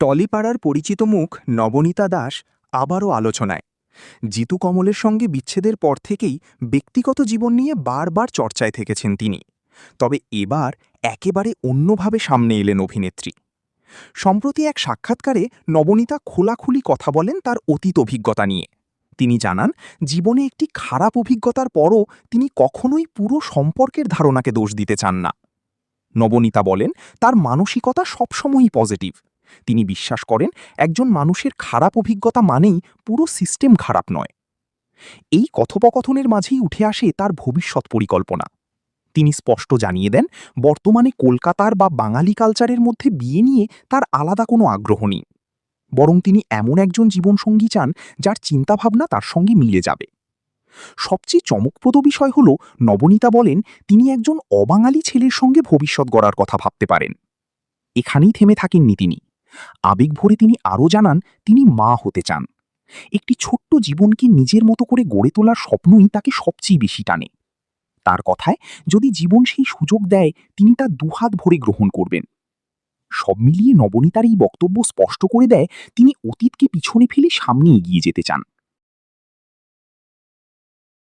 টলিপাড়ার পরিচিত মুখ নবনীতা দাস আবারও আলোচনায়। জিতু কমলের সঙ্গে বিচ্ছেদের পর থেকেই ব্যক্তিগত জীবন নিয়ে বারবার চর্চায় থেকেছেন তিনি। তবে এবার একেবারে অন্যভাবে সামনে এলেন অভিনেত্রী। সম্প্রতি এক সাক্ষাৎকারে নবনীতা খোলাখুলি কথা বলেন তার অতীত অভিজ্ঞতা নিয়ে। তিনি জানান, জীবনে একটি খারাপ অভিজ্ঞতার পরও তিনি কখনোই পুরো সম্পর্কের ধারণাকে দোষ দিতে চান না। নবনীতা বলেন, তার মানসিকতা সবসময়ই পজিটিভ। তিনি বিশ্বাস করেন, একজন মানুষের খারাপ অভিজ্ঞতা মানেই পুরো সিস্টেম খারাপ নয়। এই কথোপকথনের মাঝেই উঠে আসে তার ভবিষ্যৎ পরিকল্পনা। তিনি স্পষ্ট জানিয়ে দেন, বর্তমানে কলকাতার বা বাঙালি কালচারের মধ্যে বিয়ে নিয়ে তার আলাদা কোনো আগ্রহ নেই। বরং তিনি এমন একজন জীবনসঙ্গী চান যার চিন্তাভাবনা তার সঙ্গে মিলে যাবে। সবচেয়ে চমকপ্রদ বিষয় হল, নবনীতা বলেন তিনি একজন অবাঙালি ছেলের সঙ্গে ভবিষ্যৎ গড়ার কথা ভাবতে পারেন। এখানেই থেমে থাকেননি তিনি। আবেগ ভরে তিনি আরও জানান, তিনি মা হতে চান। একটি ছোট্ট জীবনকে নিজের মতো করে গড়ে তোলার স্বপ্নই তাকে সবচেয়ে বেশি টানে। তার কথায়, যদি জীবন সেই সুযোগ দেয় তিনি তা দুহাত ভরে গ্রহণ করবেন। সব মিলিয়ে নবনীতার এই বক্তব্য স্পষ্ট করে দেয়, তিনি অতীতকে পিছনে ফেলে সামনে এগিয়ে যেতে চান।